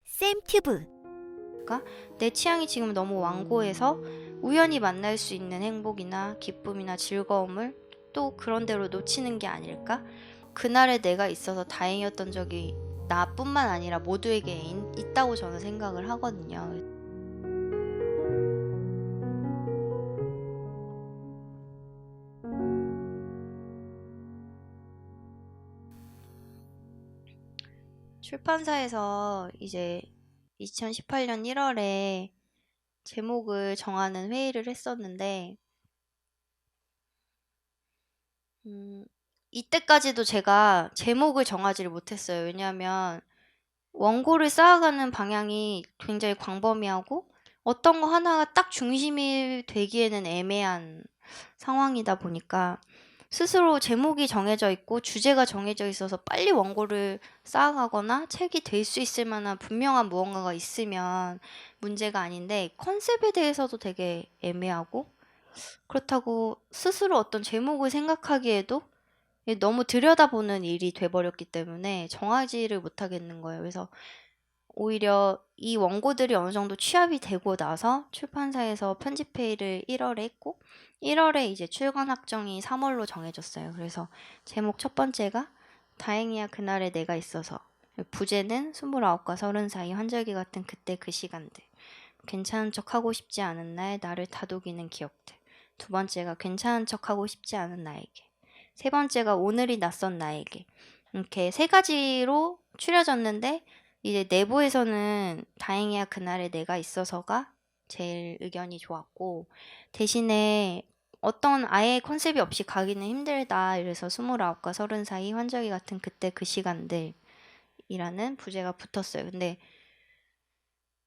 쌤튜브. 그러니까 내 취향이 지금 너무 완고해서 우연히 만날 수 있는 행복이나 기쁨이나 즐거움을 또 그런 대로 놓치는 게 아닐까? 그날의 내가 있어서 다행이었던 적이 나뿐만 아니라 모두에게 있다고 저는 생각을 하거든요. 출판사에서 이제 2018년 1월에 제목을 정하는 회의를 했었는데 이때까지도 제가 제목을 정하지를 못했어요. 왜냐하면 원고를 쌓아가는 방향이 굉장히 광범위하고 어떤 거 하나가 딱 중심이 되기에는 애매한 상황이다 보니까 스스로 제목이 정해져 있고 주제가 정해져 있어서 빨리 원고를 쌓아가거나 책이 될 수 있을 만한 분명한 무언가가 있으면 문제가 아닌데 컨셉에 대해서도 되게 애매하고 그렇다고 스스로 어떤 제목을 생각하기에도 너무 들여다보는 일이 돼버렸기 때문에 정하지를 못하겠는 거예요. 그래서 오히려 이 원고들이 어느 정도 취합이 되고 나서 출판사에서 편집회의를 1월에 했고 1월에 이제 출간 확정이 3월로 정해졌어요. 그래서 제목 첫 번째가 다행이야 그날에 내가 있어서, 부제는 29과 30 사이 환절기 같은 그때 그 시간들, 괜찮은 척 하고 싶지 않은 날 나를 다독이는 기억들, 두 번째가 괜찮은 척 하고 싶지 않은 나에게, 세 번째가 오늘이 낯선 나에게, 이렇게 세 가지로 추려졌는데 이제 내부에서는 다행이야 그날에 내가 있어서가 제일 의견이 좋았고, 대신에 어떤 아예 컨셉이 없이 가기는 힘들다, 이래서 29과 30 사이 환절기 같은 그때 그 시간들이라는 부제가 붙었어요. 근데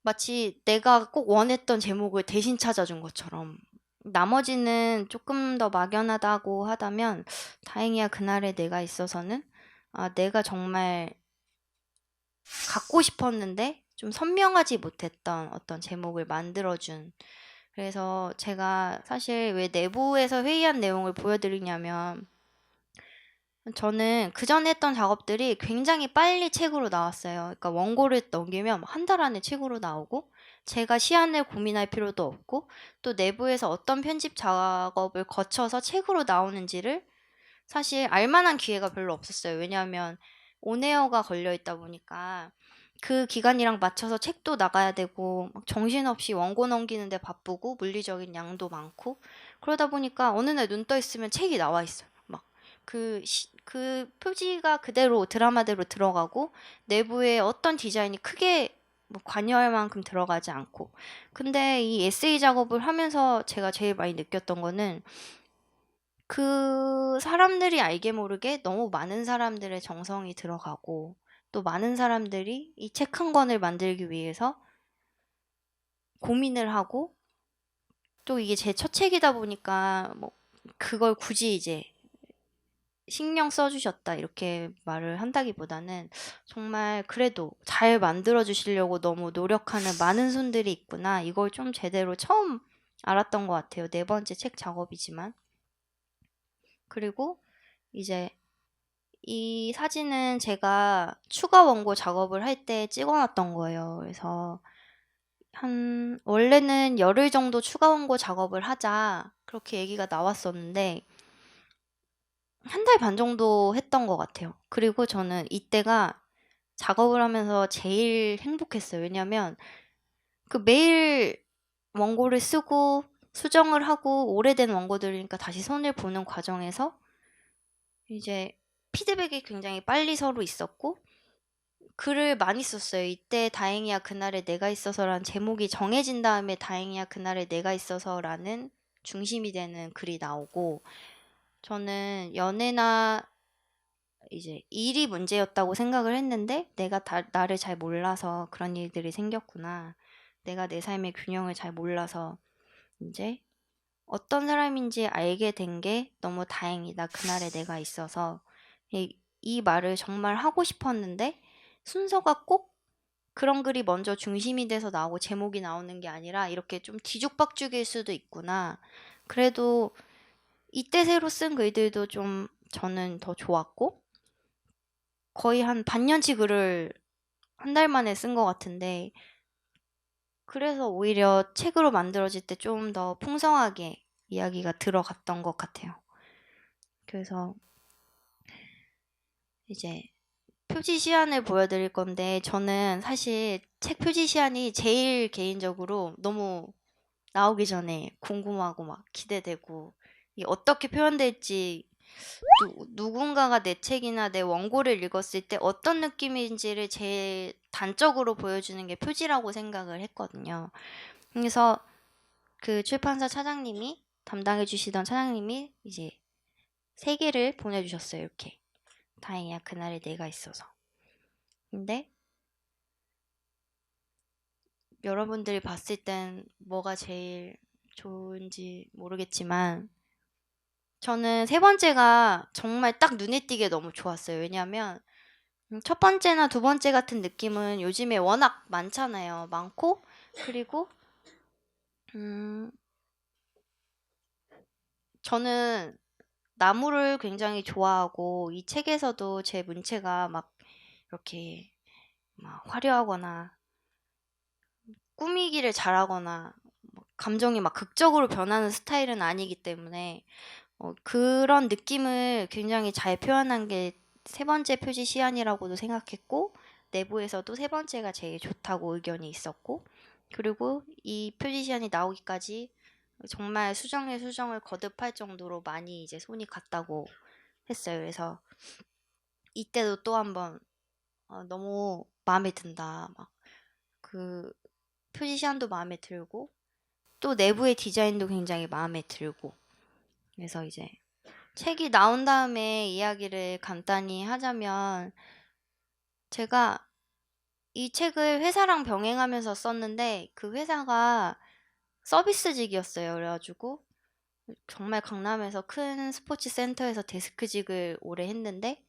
마치 내가 꼭 원했던 제목을 대신 찾아준 것처럼 나머지는 조금 더 막연하다고 하다면 다행이야 그날에 내가 있어서는 내가 정말 갖고 싶었는데 좀 선명하지 못했던 어떤 제목을 만들어준. 그래서 제가 사실 왜 내부에서 회의한 내용을 보여드리냐면 저는 그전에 했던 작업들이 굉장히 빨리 책으로 나왔어요. 그러니까 원고를 넘기면 한 달 안에 책으로 나오고 제가 시안을 고민할 필요도 없고 또 내부에서 어떤 편집 작업을 거쳐서 책으로 나오는지를 사실 알 만한 기회가 별로 없었어요. 왜냐하면 온에어가 걸려 있다 보니까 그 기간이랑 맞춰서 책도 나가야 되고 막 정신없이 원고 넘기는데 바쁘고 물리적인 양도 많고 그러다 보니까 어느 날 눈 떠 있으면 책이 나와 있어요. 막 그 표지가 그대로 드라마대로 들어가고 내부에 어떤 디자인이 크게 뭐 관여할 만큼 들어가지 않고. 근데 이 에세이 작업을 하면서 제가 제일 많이 느꼈던 거는 그 사람들이 알게 모르게 너무 많은 사람들의 정성이 들어가고 또 많은 사람들이 이 책 한 권을 만들기 위해서 고민을 하고 또 이게 제 첫 책이다 보니까 뭐 그걸 굳이 이제 신경 써주셨다 이렇게 말을 한다기보다는 정말 그래도 잘 만들어 주시려고 너무 노력하는 많은 손들이 있구나, 이걸 좀 제대로 처음 알았던 것 같아요. 네 번째 책 작업이지만. 그리고 이제 이 사진은 제가 추가 원고 작업을 할 때 찍어놨던 거예요. 그래서 원래는 열흘 정도 추가 원고 작업을 하자 그렇게 얘기가 나왔었는데 한 달 반 정도 했던 것 같아요. 그리고 저는 이때가 작업을 하면서 제일 행복했어요. 왜냐면 그 매일 원고를 쓰고 수정을 하고 오래된 원고들이니까 다시 손을 보는 과정에서 이제 피드백이 굉장히 빨리 서로 있었고 글을 많이 썼어요. 이때 다행이야 그날에 내가 있어서라는 제목이 정해진 다음에 다행이야 그날에 내가 있어서라는 중심이 되는 글이 나오고, 저는 연애나 이제 일이 문제였다고 생각을 했는데 내가 나를 잘 몰라서 그런 일들이 생겼구나. 내가 내 삶의 균형을 잘 몰라서 이제 어떤 사람인지 알게 된 게 너무 다행이다. 그날에 내가 있어서. 이 말을 정말 하고 싶었는데 순서가 꼭 그런 글이 먼저 중심이 돼서 나오고 제목이 나오는 게 아니라 이렇게 좀 뒤죽박죽일 수도 있구나. 그래도 이때 새로 쓴 글들도 좀 저는 더 좋았고, 거의 한 반년치 글을 한 달 만에 쓴 것 같은데, 그래서 오히려 책으로 만들어질 때 좀 더 풍성하게 이야기가 들어갔던 것 같아요. 그래서 이제 표지 시안을 보여드릴 건데, 저는 사실 책 표지 시안이 제일 개인적으로 너무 나오기 전에 궁금하고 막 기대되고, 이게 어떻게 표현될지, 누군가가 내 책이나 내 원고를 읽었을 때 어떤 느낌인지를 제일 단적으로 보여주는 게 표지라고 생각을 했거든요. 그래서 그 출판사 차장님이, 담당해 주시던 차장님이 이제 3개를 보내주셨어요. 이렇게. 다행이야, 그날에 내가 있어서. 근데 여러분들이 봤을 땐 뭐가 제일 좋은지 모르겠지만, 저는 3번째가 정말 딱 눈에 띄게 너무 좋았어요. 왜냐하면 첫 번째나 두 번째 같은 느낌은 요즘에 워낙 많잖아요. 많고, 그리고 음, 저는 나무를 굉장히 좋아하고, 이 책에서도 제 문체가 막 이렇게 막 화려하거나 꾸미기를 잘하거나 감정이 막 극적으로 변하는 스타일은 아니기 때문에 그런 느낌을 굉장히 잘 표현한 게 3번째 표지 시안이라고도 생각했고, 내부에서도 3번째가 제일 좋다고 의견이 있었고, 그리고 이 표지 시안이 나오기까지 정말 수정에 수정을 거듭할 정도로 많이 이제 손이 갔다고 했어요. 그래서 이때도 또 한번 너무 마음에 든다. 막 그 표지 시안도 마음에 들고, 또 내부의 디자인도 굉장히 마음에 들고, 그래서 이제 책이 나온 다음에 이야기를 간단히 하자면, 제가 이 책을 회사랑 병행하면서 썼는데, 그 회사가 서비스직이었어요. 그래가지고 정말 강남에서 큰 스포츠 센터에서 데스크직을 오래 했는데,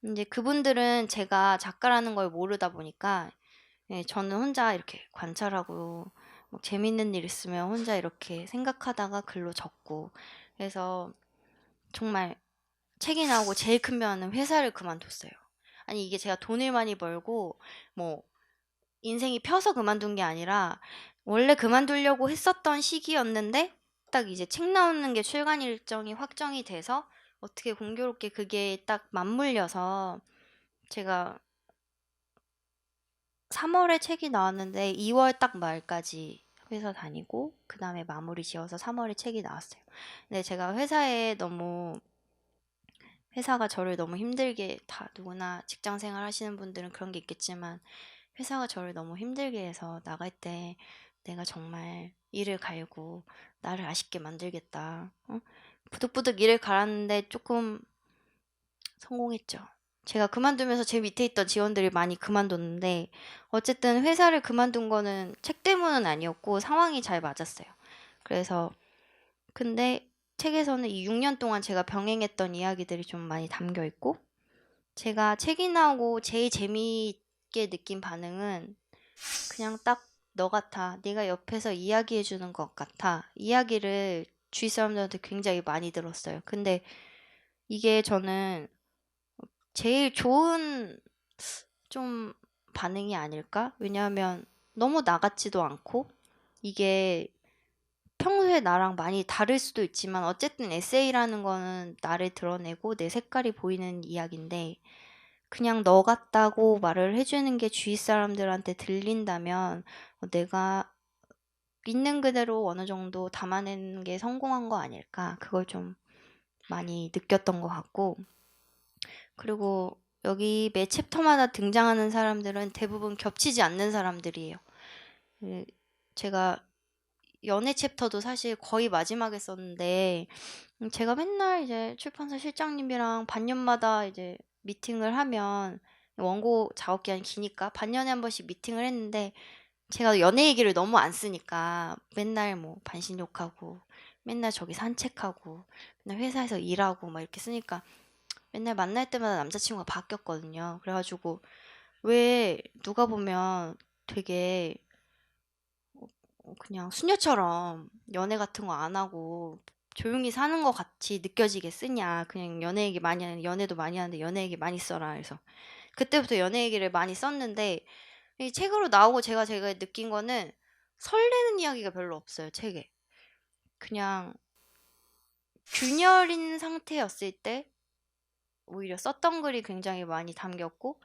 이제 그분들은 제가 작가라는 걸 모르다 보니까, 예, 저는 혼자 이렇게 관찰하고 뭐 재밌는 일 있으면 혼자 이렇게 생각하다가 글로 적고, 그래서 정말 책이 나오고 제일 큰 변화는 회사를 그만뒀어요. 아니, 이게 제가 돈을 많이 벌고 뭐 인생이 펴서 그만둔 게 아니라, 원래 그만두려고 했었던 시기였는데 딱 이제 책 나오는 게 출간 일정이 확정이 돼서 어떻게 공교롭게 그게 딱 맞물려서, 제가 3월에 책이 나왔는데 2월 딱 말까지 회사 다니고, 그 다음에 마무리 지어서 3월에 책이 나왔어요. 근데 제가 회사가 저를 너무 힘들게, 다 누구나 직장 생활 하시는 분들은 그런 게 있겠지만, 회사가 저를 너무 힘들게 해서 나갈 때 내가 정말 이를 갈고 나를 아쉽게 만들겠다. 부득부득 일을 갈았는데 조금 성공했죠. 제가 그만두면서 제 밑에 있던 직원들이 많이 그만뒀는데, 어쨌든 회사를 그만둔 거는 책 때문은 아니었고 상황이 잘 맞았어요. 그래서 근데 책에서는 이 6년 동안 제가 병행했던 이야기들이 좀 많이 담겨 있고, 제가 책이 나오고 제일 재미있게 느낀 반응은 그냥 딱 너 같아. 네가 옆에서 이야기해 주는 것 같아. 이야기를 주위 사람들한테 굉장히 많이 들었어요. 근데 이게 저는 제일 좋은 좀 반응이 아닐까? 왜냐하면 너무 나 같지도 않고, 이게 평소에 나랑 많이 다를 수도 있지만 어쨌든 에세이라는 거는 나를 드러내고 내 색깔이 보이는 이야기인데, 그냥 너 같다고 말을 해주는 게 주위 사람들한테 들린다면 내가 있는 그대로 어느 정도 담아내는 게 성공한 거 아닐까? 그걸 좀 많이 느꼈던 것 같고, 그리고 여기 매 챕터마다 등장하는 사람들은 대부분 겹치지 않는 사람들이에요. 그 제가 연애 챕터도 사실 거의 마지막에 썼는데, 제가 맨날 이제 출판사 실장님이랑 반년마다 이제 미팅을 하면, 원고 작업 기간이 기니까 반년에 한 번씩 미팅을 했는데, 제가 연애 얘기를 너무 안 쓰니까 맨날 뭐 반신욕하고, 맨날 저기 산책하고, 맨날 회사에서 일하고 막 이렇게 쓰니까 맨날 만날 때마다 남자친구가 바뀌었거든요. 그래가지고 왜 누가 보면 되게 그냥 수녀처럼 연애 같은 거 안 하고 조용히 사는 것 같이 느껴지게 쓰냐. 그냥 연애 얘기 많이 하는데 연애도 많이 하는데 연애 얘기 많이 써라. 그래서 그때부터 연애 얘기를 많이 썼는데 이 책으로 나오고 제가 느낀 거는 설레는 이야기가 별로 없어요, 책에. 그냥 균열인 상태였을 때 오히려 썼던 글이 굉장히 많이 담겼고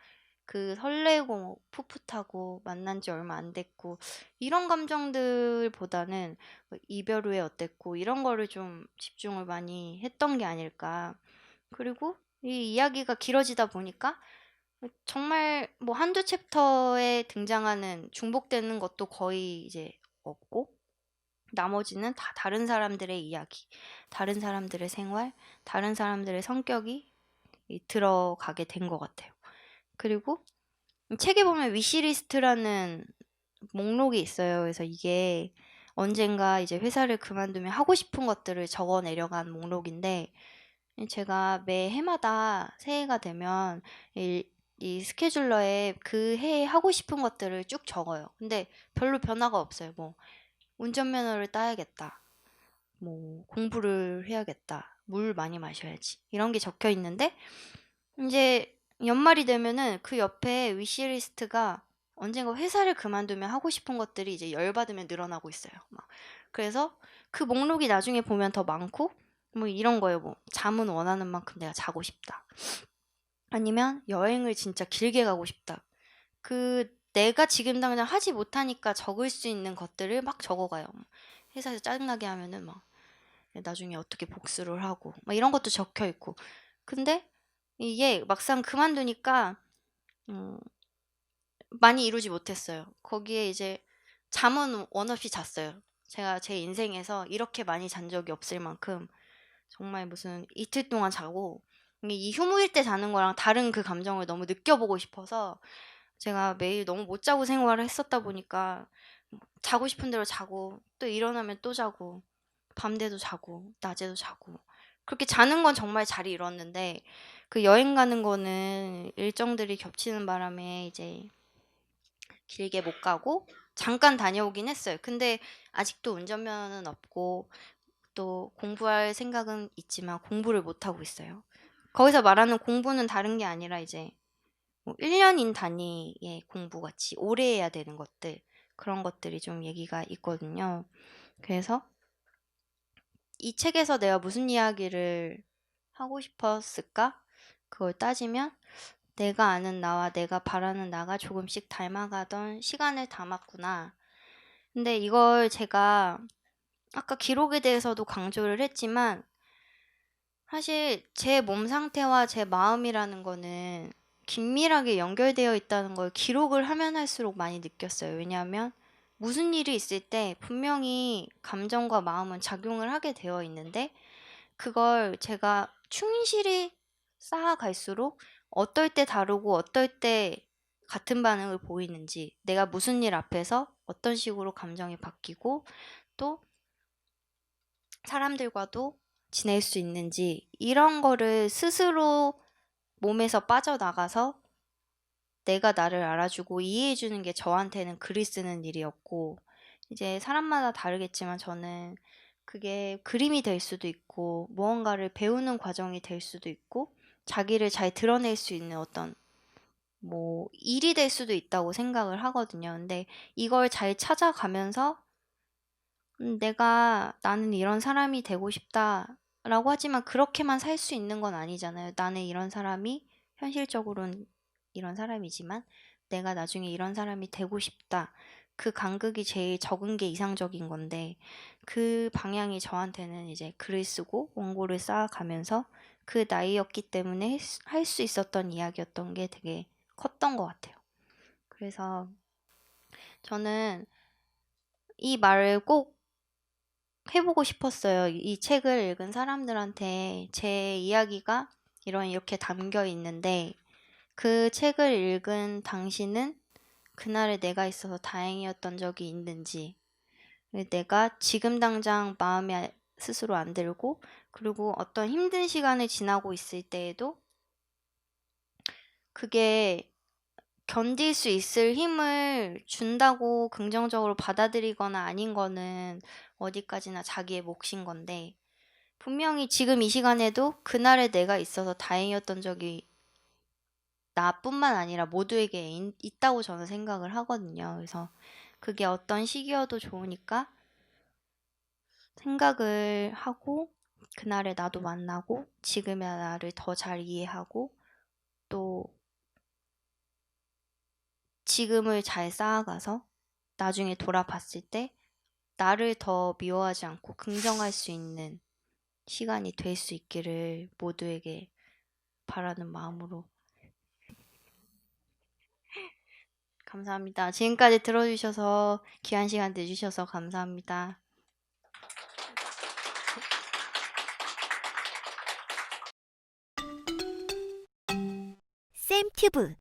그 설레고 풋풋하고 만난 지 얼마 안 됐고 이런 감정들보다는 뭐 이별 후에 어땠고 이런 거를 좀 집중을 많이 했던 게 아닐까. 그리고 이 이야기가 길어지다 보니까 정말 뭐 한두 챕터에 등장하는 중복되는 것도 거의 이제 없고 나머지는 다 다른 사람들의 이야기, 다른 사람들의 생활, 다른 사람들의 성격이 들어가게 된 것 같아요. 그리고 책에 보면 위시리스트라는 목록이 있어요. 그래서 이게 언젠가 이제 회사를 그만두면 하고 싶은 것들을 적어 내려간 목록인데 제가 매 해마다 새해가 되면 이 스케줄러에 그 해에 하고 싶은 것들을 쭉 적어요. 근데 별로 변화가 없어요. 뭐 운전면허를 따야겠다. 뭐 공부를 해야겠다. 물 많이 마셔야지. 이런 게 적혀 있는데 이제 연말이 되면은 그 옆에 위시리스트가 언젠가 회사를 그만두면 하고 싶은 것들이 이제 열받으면 늘어나고 있어요. 막. 그래서 그 목록이 나중에 보면 더 많고 뭐 이런 거예요. 뭐 잠은 원하는 만큼 내가 자고 싶다. 아니면 여행을 진짜 길게 가고 싶다. 그 내가 지금 당장 하지 못하니까 적을 수 있는 것들을 막 적어가요. 회사에서 짜증나게 하면은 막 나중에 어떻게 복수를 하고 막 이런 것도 적혀 있고. 근데 이게 막상 그만두니까 음, 많이 이루지 못했어요. 거기에 이제 잠은 원 없이 잤어요. 제가 제 인생에서 이렇게 많이 잔 적이 없을 만큼 정말 무슨 이틀 동안 자고 이게 이 휴무일 때 자는 거랑 다른 그 감정을 너무 느껴보고 싶어서 제가 매일 너무 못 자고 생활을 했었다 보니까 자고 싶은 대로 자고 또 일어나면 또 자고 밤새도 자고 낮에도 자고 그렇게 자는 건 정말 잘 이뤘는데 그 여행 가는 거는 일정들이 겹치는 바람에 이제 길게 못 가고 잠깐 다녀오긴 했어요. 근데 아직도 운전면허는 없고 또 공부할 생각은 있지만 공부를 못 하고 있어요. 거기서 말하는 공부는 다른 게 아니라 이제 뭐 1년인 단위의 공부 같이 오래 해야 되는 것들 그런 것들이 좀 얘기가 있거든요. 그래서 이 책에서 내가 무슨 이야기를 하고 싶었을까? 그걸 따지면 내가 아는 나와 내가 바라는 나가 조금씩 닮아가던 시간을 담았구나. 근데 이걸 제가 아까 기록에 대해서도 강조를 했지만 사실 제 몸 상태와 제 마음이라는 거는 긴밀하게 연결되어 있다는 걸 기록을 하면 할수록 많이 느꼈어요. 왜냐하면 무슨 일이 있을 때 분명히 감정과 마음은 작용을 하게 되어 있는데 그걸 제가 충실히 쌓아갈수록 어떨 때 다르고 어떨 때 같은 반응을 보이는지 내가 무슨 일 앞에서 어떤 식으로 감정이 바뀌고 또 사람들과도 지낼 수 있는지 이런 거를 스스로 몸에서 빠져나가서 내가 나를 알아주고 이해해주는 게 저한테는 글을 쓰는 일이었고 이제 사람마다 다르겠지만 저는 그게 그림이 될 수도 있고 무언가를 배우는 과정이 될 수도 있고 자기를 잘 드러낼 수 있는 어떤 뭐 일이 될 수도 있다고 생각을 하거든요. 근데 이걸 잘 찾아가면서 내가 나는 이런 사람이 되고 싶다라고 하지만 그렇게만 살 수 있는 건 아니잖아요. 나는 이런 사람이 현실적으로는 이런 사람이지만 내가 나중에 이런 사람이 되고 싶다. 그 간극이 제일 적은 게 이상적인 건데 그 방향이 저한테는 이제 글을 쓰고 원고를 쌓아가면서 그 나이였기 때문에 할 수 있었던 이야기였던 게 되게 컸던 것 같아요. 그래서 저는 이 말을 꼭 해보고 싶었어요. 이 책을 읽은 사람들한테 제 이야기가 이렇게 담겨 있는데 그 책을 읽은 당신은 그날에 내가 있어서 다행이었던 적이 있는지 내가 지금 당장 마음에 스스로 안 들고 그리고 어떤 힘든 시간을 지나고 있을 때에도 그게 견딜 수 있을 힘을 준다고 긍정적으로 받아들이거나 아닌 거는 어디까지나 자기의 몫인 건데 분명히 지금 이 시간에도 그날의 내가 있어서 다행이었던 적이 나뿐만 아니라 모두에게 있다고 저는 생각을 하거든요. 그래서 그게 어떤 시기여도 좋으니까 생각을 하고 그날의 나도 만나고 지금의 나를 더 잘 이해하고 또 지금을 잘 쌓아가서 나중에 돌아봤을 때 나를 더 미워하지 않고 긍정할 수 있는 시간이 될 수 있기를 모두에게 바라는 마음으로 감사합니다. 지금까지 들어주셔서 귀한 시간 내주셔서 감사합니다. 쌤튜브